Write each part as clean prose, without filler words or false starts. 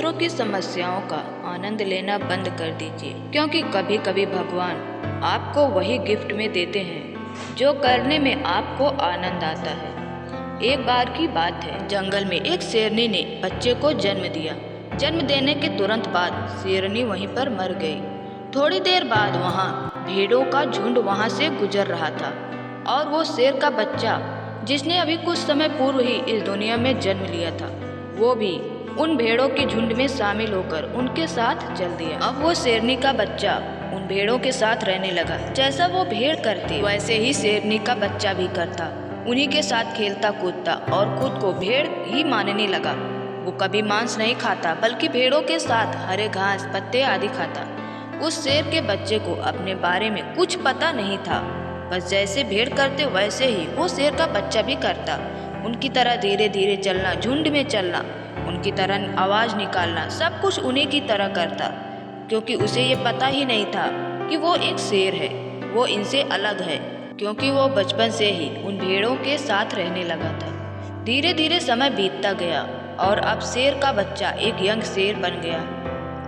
दूसरों की समस्याओं का आनंद लेना बंद कर दीजिए, क्योंकि कभी कभी भगवान आपको वही गिफ्ट में देते हैं जो करने में आपको आनंद आता है। एक बार की बात है, जंगल में एक शेरनी ने बच्चे को जन्म दिया। जन्म देने के तुरंत बाद शेरनी वहीं पर मर गई। थोड़ी देर बाद वहाँ भेड़ों का झुंड वहाँ से गुजर रहा था और वो शेर का बच्चा, जिसने अभी कुछ समय पूर्व ही इस दुनिया में जन्म लिया था, वो भी उन भेड़ों के झुंड में शामिल होकर उनके साथ चल दिया। अब वो शेरनी का बच्चा उन भेड़ों के साथ रहने लगा। जैसा वो भेड़ करती वैसे ही शेरनी का बच्चा भी करता, उन्हीं के साथ खेलता कूदता और खुद को भेड़ ही मानने लगा। वो कभी मांस नहीं खाता, बल्कि भेड़ों के साथ हरे घास पत्ते आदि खाता। उस शेर के बच्चे को अपने बारे में कुछ पता नहीं था, बस जैसे भेड़ करते वैसे ही वो शेर का बच्चा भी करता। उनकी तरह धीरे धीरे चलना, झुंड में चलना, उनकी तरह आवाज़ निकालना, सब कुछ उन्हीं की तरह करता, क्योंकि उसे ये पता ही नहीं था कि वो एक शेर है, वो इनसे अलग है, क्योंकि वो बचपन से ही उन भेड़ों के साथ रहने लगा था। धीरे धीरे समय बीतता गया और अब शेर का बच्चा एक यंग शेर बन गया।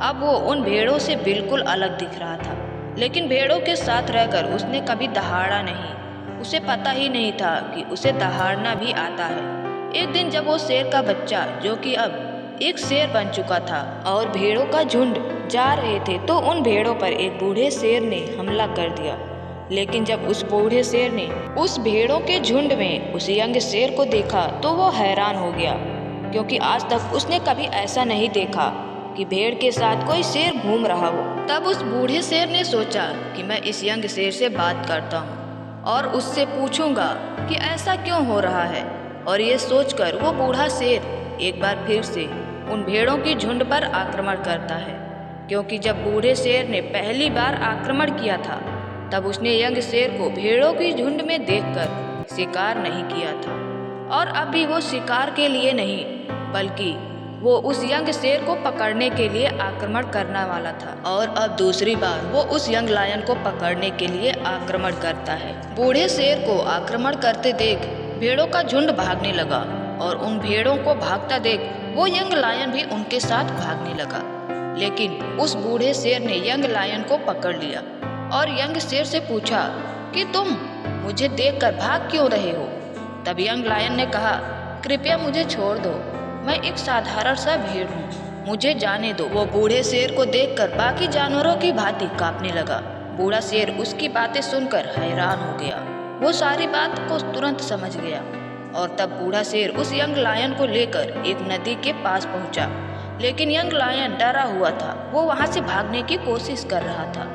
अब वो उन भेड़ों से बिल्कुल अलग दिख रहा था, लेकिन भेड़ों के साथ रहकर उसने कभी दहाड़ा नहीं। उसे पता ही नहीं था कि उसे दहाड़ना भी आता है। एक दिन जब वो शेर का बच्चा, जो कि अब एक शेर बन चुका था, और भेड़ों का झुंड जा रहे थे, तो उन भेड़ों पर एक बूढ़े शेर ने हमला कर दिया। लेकिन जब उस बूढ़े शेर ने उस भेड़ों के झुंड में उस यंग शेर को देखा तो वो हैरान हो गया, क्योंकि आज तक उसने कभी ऐसा नहीं देखा कि भेड़ के साथ कोई शेर घूम रहा हो। तब उस बूढ़े शेर ने सोचा कि मैं इस यंग शेर से बात करता हूँ और उससे पूछूंगा कि ऐसा क्यों हो रहा है। और ये सोचकर वो बूढ़ा शेर एक बार फिर से उन भेड़ों की झुंड पर आक्रमण करता है, क्योंकि जब बूढ़े शेर ने पहली बार आक्रमण किया था तब उसने यंग शेर को भेड़ों की झुंड में देखकर शिकार नहीं किया था, और अब भी वो शिकार के लिए नहीं, बल्कि वो उस यंग शेर को पकड़ने के लिए आक्रमण करने वाला था। और अब दूसरी बार वो उस यंग लायन को पकड़ने के लिए आक्रमण करता है। बूढ़े शेर को आक्रमण करते देख भेड़ों का झुंड भागने लगा, और उन भेड़ों को भागता देख वो यंग लायन भी उनके साथ भागने लगा। लेकिन उस बूढ़े शेर ने यंग लायन को पकड़ लिया और यंग शेर से पूछा कि तुम मुझे देखकर भाग क्यों रहे हो। तब यंग लायन ने कहा, कृपया मुझे छोड़ दो, मैं एक साधारण सा भेड़ हूँ, मुझे जाने दो। वो बूढ़े शेर को देखकर बाकी जानवरों की भांति कांपने लगा। बूढ़ा शेर उसकी बातें सुनकर हैरान हो गया। वो सारी बात को तुरंत समझ गया, और तब बूढ़ा शेर उस यंग लायन को लेकर एक नदी के पास पहुंचा। लेकिन यंग लायन डरा हुआ था, वो वहां से भागने की कोशिश कर रहा था।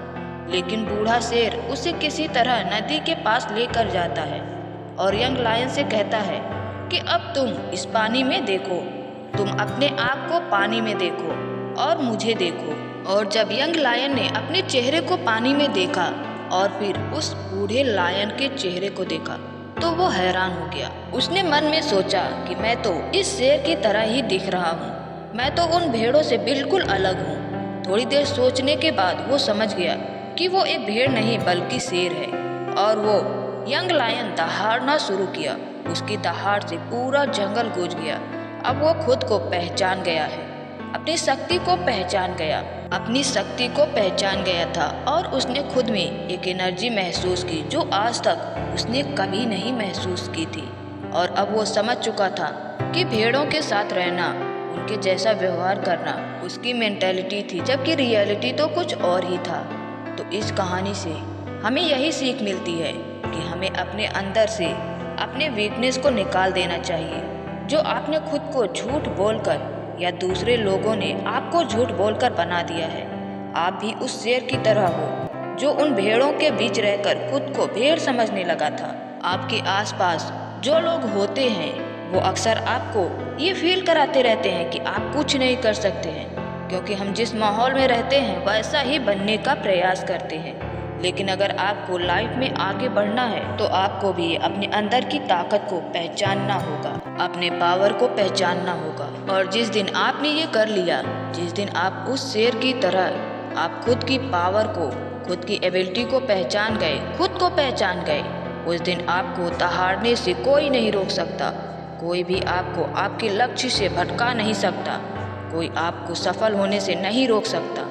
लेकिन बूढ़ा शेर उसे किसी तरह नदी के पास लेकर जाता है और यंग लायन से कहता है कि अब तुम इस पानी में देखो, तुम अपने आप को पानी में देखो और मुझे देखो। और जब यंग लायन ने अपने चेहरे को पानी में देखा और फिर उस बूढ़े लायन के चेहरे को देखा तो वो हैरान हो गया। उसने मन में सोचा कि मैं तो इस शेर की तरह ही दिख रहा हूँ, मैं तो उन भेड़ों से बिल्कुल अलग हूँ। थोड़ी देर सोचने के बाद वो समझ गया कि वो एक भेड़ नहीं बल्कि शेर है, और वो यंग लायन दहाड़ना शुरू किया। उसकी दहाड़ से पूरा जंगल गूंज गया। अब वो खुद को पहचान गया है, अपनी शक्ति को पहचान गया, अपनी शक्ति को पहचान गया था, और उसने खुद में एक एनर्जी महसूस की जो आज तक उसने कभी नहीं महसूस की थी। और अब वो समझ चुका था कि भेड़ों के साथ रहना, उनके जैसा व्यवहार करना उसकी मेंटालिटी थी, जबकि रियलिटी तो कुछ और ही था। तो इस कहानी से हमें यही सीख मिलती है कि हमें अपने अंदर से अपने वीकनेस को निकाल देना चाहिए। जो आपने खुद को झूठ बोलकर या दूसरे लोगों ने आपको झूठ बोलकर बना दिया है, आप भी उस शेर की तरह हो जो उन भेड़ों के बीच रहकर खुद को भेड़ समझने लगा था। आपके आसपास जो लोग होते हैं वो अक्सर आपको ये फील कराते रहते हैं कि आप कुछ नहीं कर सकते हैं, क्योंकि हम जिस माहौल में रहते हैं वैसा ही बनने का प्रयास करते हैं। लेकिन अगर आपको लाइफ में आगे बढ़ना है तो आपको भी अपने अंदर की ताकत को पहचानना होगा, अपने पावर को पहचानना होगा। और जिस दिन आपने ये कर लिया, जिस दिन आप उस शेर की तरह आप खुद की पावर को, खुद की एबिलिटी को पहचान गए, खुद को पहचान गए, उस दिन आपको दहाड़ने से कोई नहीं रोक सकता। कोई भी आपको आपके लक्ष्य से भटका नहीं सकता। कोई आपको सफल होने से नहीं रोक सकता।